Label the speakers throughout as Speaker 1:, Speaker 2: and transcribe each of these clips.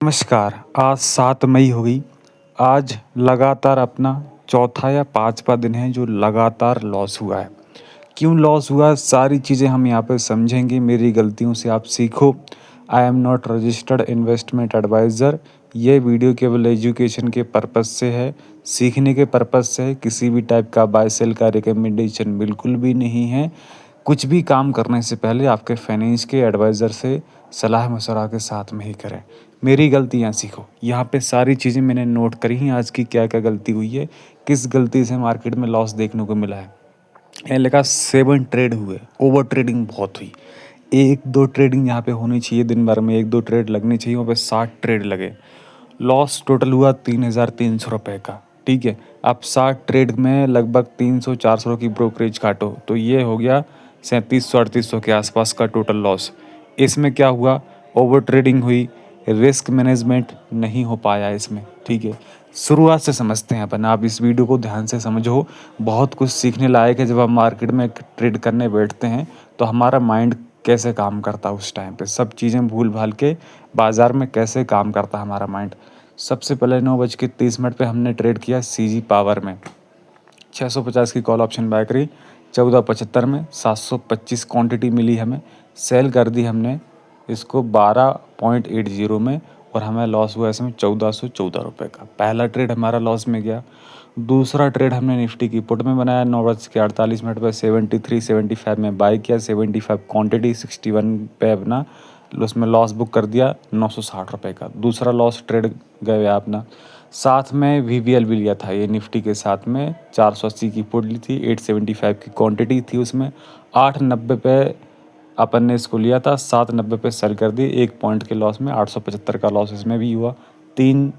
Speaker 1: नमस्कार। आज 7 मई हो गई। आज लगातार अपना चौथा या पाँचवा दिन है जो लगातार लॉस हुआ है। क्यों लॉस हुआ है, सारी चीज़ें हम यहाँ पे समझेंगे। मेरी गलतियों से आप सीखो। I am not registered investment adviser. ये वीडियो केवल एजुकेशन के पर्पज़ से है, सीखने के पर्पज़ से है। किसी भी टाइप का बाय सेल का रिकमेंडेशन बिल्कुल भी नहीं है। कुछ भी काम करने से पहले आपके फाइनेंस के एडवाइज़र से सलाह मशवरा के साथ में ही करें। मेरी गलतियाँ सीखो। यहाँ पे सारी चीज़ें मैंने नोट करी हैं, आज की क्या क्या गलती हुई है, किस गलती से मार्केट में लॉस देखने को मिला है। यहाँ लिखा 7 ट्रेड हुए, ओवर ट्रेडिंग बहुत हुई। एक दो ट्रेडिंग यहाँ पे होनी चाहिए, दिन भर में एक दो ट्रेड लगनी चाहिए, वहाँ पे 60 ट्रेड लगे। लॉस टोटल हुआ 3,300 रुपये का। ठीक है, आप 60 ट्रेड में लगभग 300-400 की ब्रोकरेज काटो तो ये हो गया 3700-3800 के आसपास का टोटल लॉस। इसमें क्या हुआ, ओवर ट्रेडिंग हुई, रिस्क मैनेजमेंट नहीं हो पाया इसमें। ठीक है, शुरुआत से समझते हैं अपन। आप इस वीडियो को ध्यान से समझो, बहुत कुछ सीखने लायक है। जब हम मार्केट में ट्रेड करने बैठते हैं तो हमारा माइंड कैसे काम करता है, उस टाइम पे सब चीज़ें भूल भाल के बाज़ार में कैसे काम करता है हमारा माइंड। सबसे पहले 9:30 पे हमने ट्रेड किया सीजी पावर में। 650 की कॉल ऑप्शन बाय करी, 14.75 में 725 क्वांटिटी मिली हमें। सेल कर दी हमने इसको 12.80 में और हमें लॉस हुआ इसमें 1414 रुपये का। पहला ट्रेड हमारा लॉस में गया। दूसरा ट्रेड हमने निफ्टी की पुट में बनाया, 9:48 पे 73-75 में बाय किया। 75 क्वांटिटी, 61 पे अपना उसमें लॉस बुक कर दिया 960 रुपये का। दूसरा लॉस ट्रेड गया अपना। साथ में वीवीएल भी लिया था, ये निफ्टी के साथ में 480 की पुट ली थी, 875 की क्वांटिटी थी उसमें। 890 पे अपन ने इसको लिया था, 790 पे सेल कर दी। 1 पॉइंट के लॉस में 875 का लॉस इसमें भी हुआ। तीन,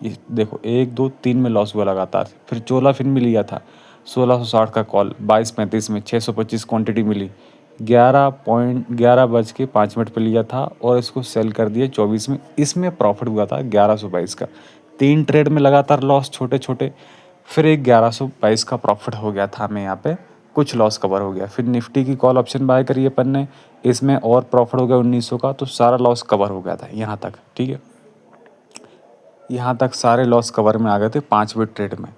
Speaker 1: ये देखो 1 2 3 में लॉस हुआ लगातार। फिर चोला फिन भी लिया था 1660 का कॉल, 22:35 में 625 क्वांटिटी मिली। 11:05 पे लिया था और इसको सेल कर दिया 24 में। इसमें प्रॉफिट हुआ था 1122 का। 3 ट्रेड में लगातार लॉस छोटे छोटे, फिर एक 1122 का प्रॉफिट हो गया था हमें यहाँ पे, कुछ लॉस कवर हो गया। फिर निफ्टी की कॉल ऑप्शन बाय करी अपन ने, इसमें और प्रॉफिट हो गया 1900 का, तो सारा लॉस कवर हो गया था यहाँ तक। ठीक है, यहाँ तक सारे लॉस कवर में आ गए थे 5वें ट्रेड में।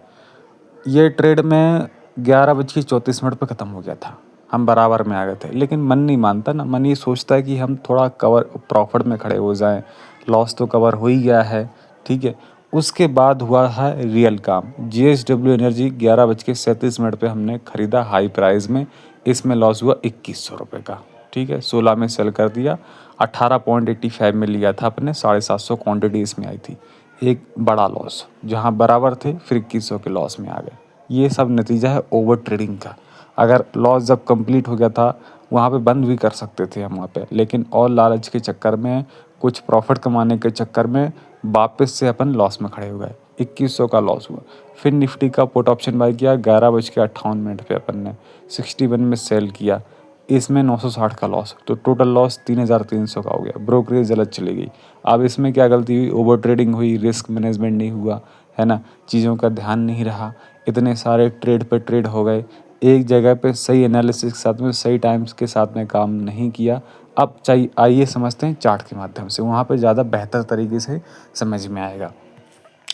Speaker 1: ये ट्रेड में 11:34 पे ख़त्म हो गया था, हम बराबर में आ गए थे। लेकिन मन नहीं मानता ना, मन ये सोचता है कि हम थोड़ा कवर प्रॉफिट में खड़े हो जाएं, लॉस तो कवर हो ही गया है। ठीक है, उसके बाद हुआ है रियल काम। JSW एनर्जी 11:37 पे हमने ख़रीदा हाई प्राइस में, इसमें लॉस हुआ 2100 रुपये का। ठीक है, 16 में सेल कर दिया। 18.85 में लिया था अपने, 750 क्वान्टिटी इसमें आई थी। एक बड़ा लॉस, जहाँ बराबर थे फिर 2100 के लॉस में आ गए। ये सब नतीजा है ओवर ट्रेडिंग का। अगर लॉस जब कंप्लीट हो गया था, वहाँ पे बंद भी कर सकते थे हम वहाँ पे, लेकिन और लालच के चक्कर में, कुछ प्रॉफिट कमाने के चक्कर में वापस से अपन लॉस में खड़े हो गए। 2100 का लॉस हुआ। फिर निफ्टी का पुट ऑप्शन बाय किया 11:58 पे अपन ने 61 में सेल किया, इसमें 960 का लॉस, तो टोटल लॉस 3,300 का हो गया। ब्रोकरेज गलत चली गई। अब इसमें क्या गलती हुई, ओवर ट्रेडिंग हुई, रिस्क मैनेजमेंट नहीं हुआ, है ना, चीज़ों का ध्यान नहीं रहा, इतने सारे ट्रेड पे ट्रेड हो गए, एक जगह पे सही एनालिसिस के साथ में, सही टाइम्स के साथ में काम नहीं किया। अब चाहिए, आइए समझते हैं चार्ट के माध्यम से, वहाँ पे ज़्यादा बेहतर तरीके से समझ में आएगा।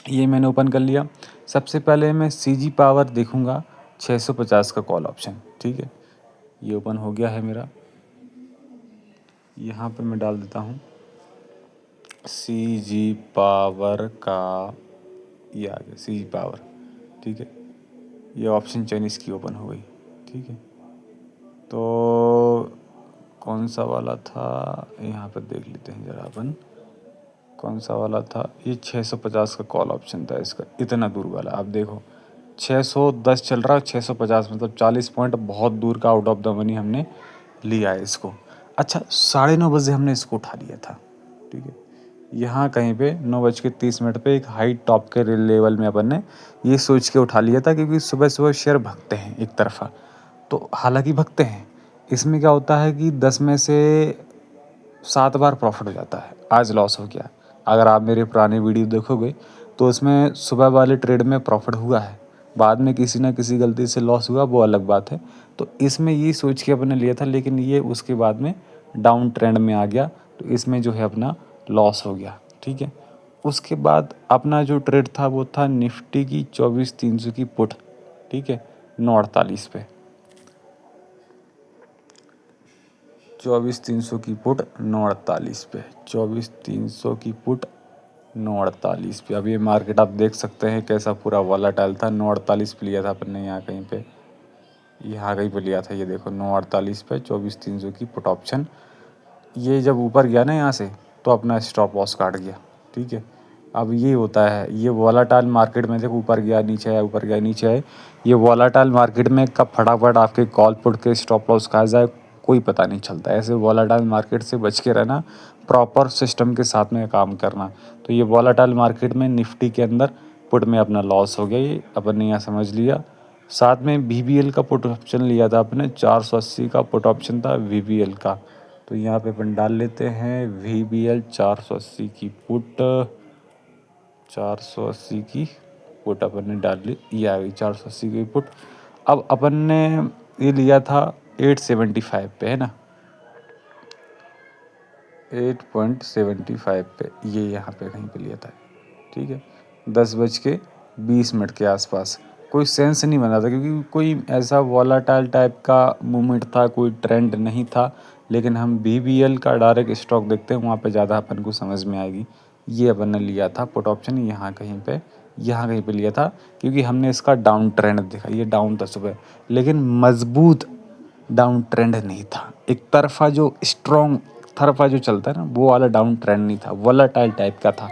Speaker 1: ये मैंने ओपन कर लिया। सबसे पहले मैं सीजी पावर देखूँगा, 650 का कॉल ऑप्शन। ठीक है, ये ओपन हो गया है मेरा। यहाँ पे मैं डाल देता हूँ सीजी पावर का, ये आ गया सीजी पावर। ठीक है, ये ऑप्शन चेन इसकी ओपन हो गई। ठीक है, तो कौन सा वाला था, यहाँ पर देख लेते हैं ज़रा अपन, कौन सा वाला था। ये 650 का कॉल ऑप्शन था इसका, इतना दूर वाला। आप देखो 610 चल रहा है, 650 मतलब 40 पॉइंट बहुत दूर का आउट ऑफ द मनी हमने लिया है इसको। अच्छा, 9:30 बजे हमने इसको उठा लिया था। ठीक है, यहाँ कहीं पे 9:30 पे एक हाई टॉप के लेवल में अपन ने ये सोच के उठा लिया था, क्योंकि सुबह सुबह शेयर भगते हैं एक तरफा। तो हालांकि भगते हैं, इसमें क्या होता है कि 10 में से 7 बार प्रॉफिट हो जाता है। आज लॉस हो गया, अगर आप मेरे पुराने वीडियो देखोगे तो उसमें सुबह वाले ट्रेड में प्रॉफिट हुआ है, बाद में किसी ना किसी गलती से लॉस हुआ, वो अलग बात है। तो इसमें ये सोच के अपने लिया था, लेकिन ये उसके बाद में डाउन ट्रेंड में आ गया, तो इसमें जो है अपना लॉस हो गया। ठीक है, उसके बाद अपना जो ट्रेड था वो था निफ्टी की 24,300 की पुट, ठीक है, 948 पे, 24,300 की पुट 948 पे, 24,300 की पुट 948 पे। अब ये मार्केट आप देख सकते हैं कैसा पूरा वॉलेटाइल था। 948 पे लिया था अपन ने, यहाँ कहीं पे, यहाँ कहीं पे लिया था, ये देखो 948 पे 24,300 की पुट ऑप्शन। ये जब ऊपर गया ना यहाँ से तो अपना स्टॉप लॉस काट गया, ठीक है। अब ये होता है, ये वॉलेटाइल मार्केट में देखो, ऊपर गया नीचे आया, ऊपर गया नीचे आया, ये वॉलेटाइल मार्केट में कब फटाफट आपके कॉल पुट के स्टॉप लॉस खा जाए कोई पता नहीं चलता। ऐसे वॉलेटाइल मार्केट से बच के रहना, प्रॉपर सिस्टम के साथ में काम करना। तो ये वॉलेटाइल मार्केट में निफ्टी के अंदर पुट में अपना लॉस हो गया, ये अपन ने यहाँ समझ लिया। साथ में VBL का पुट ऑप्शन लिया था अपने, 480 का पुट ऑप्शन था VBL का। तो यहाँ पे अपन डाल लेते हैं VBL 480 की पुट, 480 की पुट अपन ने डाल ली, ये आ गई 480 की पुट। अब अपन ने ये लिया था 875 पे, है ना, 8.75 पे, ये यहाँ पे कहीं पे लिया था, ठीक है, 10:20 के आसपास। कोई सेंस नहीं बना था क्योंकि कोई ऐसा वॉलेटाइल टाइप का मूवमेंट था, कोई ट्रेंड नहीं था। लेकिन हम VBL का डायरेक्ट स्टॉक देखते हैं, वहाँ पे ज़्यादा अपन को समझ में आएगी। ये अपन ने लिया था पुट ऑप्शन यहाँ कहीं पे लिया था, क्योंकि हमने इसका डाउन ट्रेंड देखा, ये डाउन था सुबह, लेकिन मजबूत डाउन ट्रेंड नहीं था। एक तरफा जो स्ट्रॉन्ग तरफा जो चलता है ना, वो वाला डाउन ट्रेंड नहीं था, वोलेटाइल टाइप का था।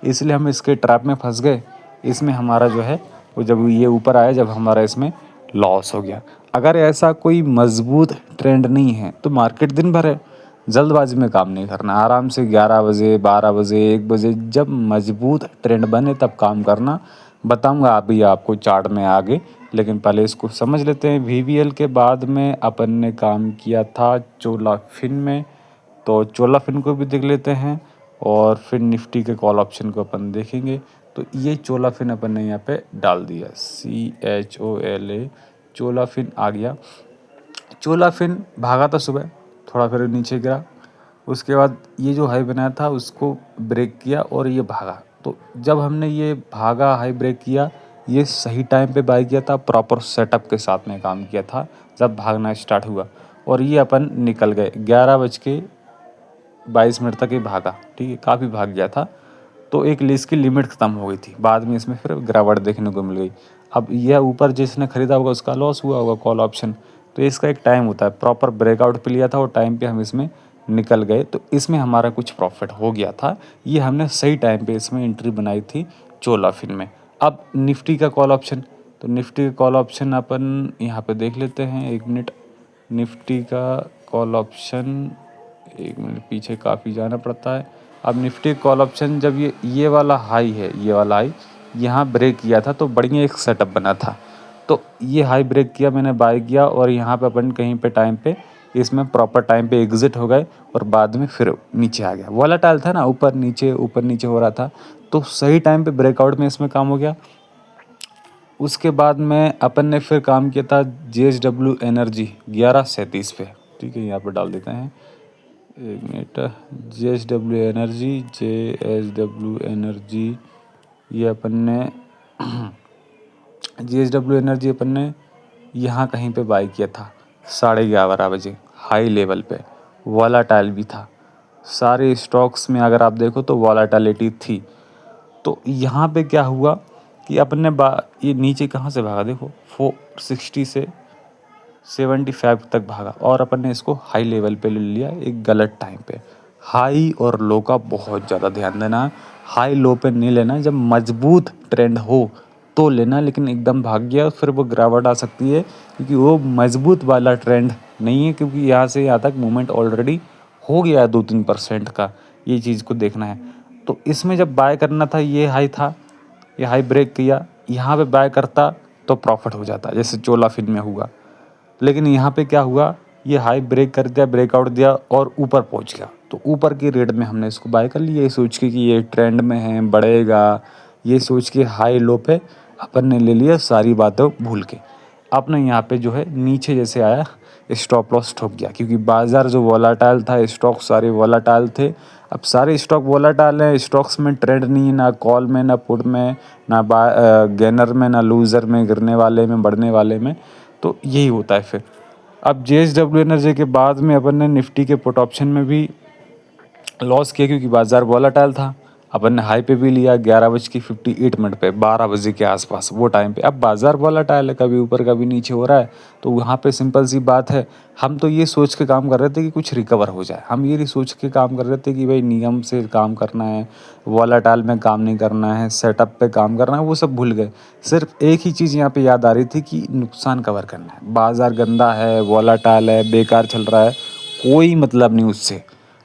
Speaker 1: इसलिए हम इसके ट्रैप में फंस गए। इसमें हमारा जो है वो जब ये ऊपर आया, जब हमारा इसमें लॉस हो गया। अगर ऐसा कोई मजबूत ट्रेंड नहीं है तो मार्केट दिन भर है, जल्दबाजी में काम नहीं करना, आराम से 11 बजे 12 बजे 1 बजे जब मजबूत ट्रेंड बने तब काम करना। बताऊंगा अभी आपको चार्ट में आगे, लेकिन पहले इसको समझ लेते हैं। VBL के बाद में अपन ने काम किया था चोला फिन में, तो चोला फिन को भी देख लेते हैं और फिर निफ्टी के कॉल ऑप्शन को अपन देखेंगे। तो ये चोला फिन अपन ने यहाँ पे डाल दिया, CHOLA, चोला फिन आ गया। चोला फिन भागा था सुबह, थोड़ा फिर नीचे गिरा, उसके बाद ये जो हाई बनाया था उसको ब्रेक किया और ये भागा। तो जब हमने ये भागा, हाई ब्रेक किया, ये सही टाइम पे बाई किया था, प्रॉपर सेटअप के साथ में काम किया था जब भागना स्टार्ट हुआ। और ये अपन निकल गए 11:22 तक ये भागा, ठीक है, काफ़ी भाग गया था। तो एक इसकी लिमिट ख़त्म हो गई थी, बाद में इसमें फिर गिरावट देखने को मिल गई। अब यह ऊपर जिसने ख़रीदा होगा उसका लॉस हुआ होगा कॉल ऑप्शन। तो इसका एक टाइम होता है, प्रॉपर ब्रेकआउट पे लिया था और टाइम पे हम इसमें निकल गए, तो इसमें हमारा कुछ प्रॉफिट हो गया था। ये हमने सही टाइम पे इसमें एंट्री बनाई थी चोला फिन में। अब निफ्टी का कॉल ऑप्शन, तो निफ्टी का कॉल ऑप्शन अपन यहाँ पे देख लेते हैं, 1 मिनट। निफ्टी का कॉल ऑप्शन, 1 मिनट, पीछे काफ़ी जाना पड़ता है। अब निफ्टी कॉल ऑप्शन जब ये वाला हाई है, ये वाला हाई यहाँ ब्रेक किया था तो बढ़िया एक सेटअप बना था। तो ये हाई ब्रेक किया, मैंने बाय किया और यहाँ पे अपन कहीं पे टाइम पे इसमें प्रॉपर टाइम पे एग्जिट हो गए और बाद में फिर नीचे आ गया। वोलेटाइल था ना, ऊपर नीचे हो रहा था, तो सही टाइम पे ब्रेकआउट में इसमें काम हो गया। उसके बाद में अपन ने फिर काम किया था JSW एनर्जी 11:37 पे, ठीक है, यहाँ पे डाल देते हैं, 1 मिनट। JSW एनर्जी ये अपन ने JSW एनर्जी अपन ने यहाँ कहीं पे बाई किया था 11:30 बजे, हाई लेवल पे, वॉलेटाइल भी था। सारे स्टॉक्स में अगर आप देखो तो वॉलेटिलिटी थी। तो यहाँ पे क्या हुआ कि अपन ने ये नीचे कहाँ से भागा, देखो 460 से 75 तक भागा और अपन ने इसको हाई लेवल पे ले लिया एक गलत टाइम पे। हाई और लो का बहुत ज़्यादा ध्यान देना, हाई लो पे नहीं लेना, जब मजबूत ट्रेंड हो तो लेना, लेकिन एकदम भाग गया फिर वो गिरावट आ सकती है, क्योंकि वो मजबूत वाला ट्रेंड नहीं है, क्योंकि यहाँ से यहाँ तक मूवमेंट ऑलरेडी हो गया है 2-3% का, ये चीज़ को देखना है। तो इसमें जब बाय करना था, ये हाई था, ये हाई ब्रेक किया, यहाँ पे बाय करता तो प्रॉफिट हो जाता जैसे चोला फिन में हुआ। लेकिन यहाँ पे क्या हुआ, ये हाई ब्रेक कर दिया, ब्रेकआउट दिया और ऊपर पहुँच गया, तो ऊपर की रेट में हमने इसको बाय कर लिया, ये सोच के कि ये ट्रेंड में है, बढ़ेगा, ये सोच के हाई लो पे अपन ने ले लिया, सारी बातें भूल के। अपने यहाँ पे जो है नीचे जैसे आया स्टॉप लॉस ठोक गया, क्योंकि बाज़ार जो वोलेटाइल था, स्टॉक सारे वोलेटाइल थे। अब सारे स्टॉक वोलेटाइल हैं, स्टॉक्स में ट्रेंड नहीं है, ना कॉल में, ना पुट में, ना गेनर में, ना लूज़र में, गिरने वाले में, बढ़ने वाले में। तो यही होता है फिर। अब JSW एनर्जी के बाद में अपन ने निफ्टी के पुट ऑप्शन में भी लॉस किया क्योंकि बाज़ार वोलेटाइल था। अपन ने हाई पे भी लिया 11:58 पे, 12 बजे के आसपास वो टाइम पे। अब बाज़ार वोलेटाइल है, कभी ऊपर कभी नीचे हो रहा है, तो वहाँ पे सिंपल सी बात है, हम तो ये सोच के काम कर रहे थे कि कुछ रिकवर हो जाए। हम ये नहीं सोच के काम कर रहे थे कि भाई नियम से काम करना है, वोलेटाइल में काम नहीं करना है, सेटअप पे काम करना है, वो सब भूल गए। सिर्फ एक ही चीज़ यहाँ पे याद आ रही थी कि नुकसान कवर करना है। बाज़ार गंदा है, वोलेटाइल है, बेकार चल रहा है, कोई मतलब नहीं उससे,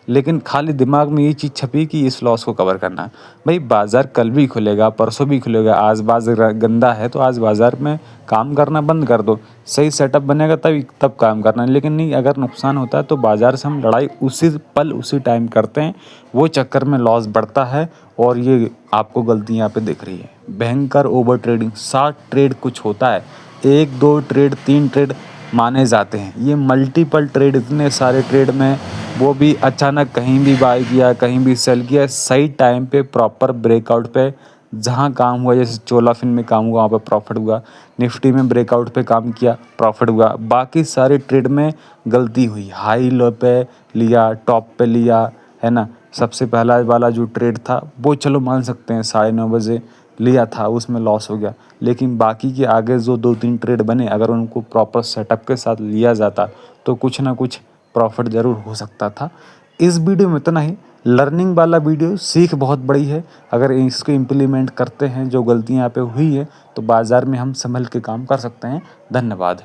Speaker 1: लेकिन खाली दिमाग में ये चीज़ छपी कि इस लॉस को कवर करना है। भाई बाज़ार कल भी खुलेगा, परसों भी खुलेगा, आज बाज़ार गंदा है तो आज बाज़ार में काम करना बंद कर दो। सही सेटअप बनेगा तब काम करना है, लेकिन नहीं, अगर नुकसान होता है तो बाज़ार से हम लड़ाई उसी पल उसी टाइम करते हैं, वो चक्कर में लॉस बढ़ता है। और ये आपको गलती यहाँ पे दिख रही है, भयंकर ओवर ट्रेडिंग। 60 ट्रेड कुछ होता है, 1 2 ट्रेड 3 ट्रेड माने जाते हैं, ये मल्टीपल ट्रेड, इतने सारे ट्रेड में वो भी अचानक कहीं भी बाय किया, कहीं भी सेल किया, सही टाइम पे प्रॉपर ब्रेकआउट पे जहाँ काम हुआ, जैसे चोला फिन में काम हुआ वहाँ पे प्रॉफिट हुआ, निफ्टी में ब्रेकआउट पे काम किया प्रॉफिट हुआ। बाकी सारे ट्रेड में गलती हुई, हाई लो पे लिया, टॉप पे लिया, है ना। सबसे पहला वाला जो ट्रेड था वो चलो मान सकते हैं 9:30 बजे लिया था, उसमें लॉस हो गया, लेकिन बाकी के आगे जो 2-3 ट्रेड बने, अगर उनको प्रॉपर सेटअप के साथ लिया जाता तो कुछ ना कुछ प्रॉफिट ज़रूर हो सकता था। इस वीडियो में इतना ही, लर्निंग वाला वीडियो, सीख बहुत बड़ी है। अगर इसको इम्प्लीमेंट करते हैं, जो गलतियाँ यहाँ पे हुई है, तो बाज़ार में हम संभल के काम कर सकते हैं। धन्यवाद।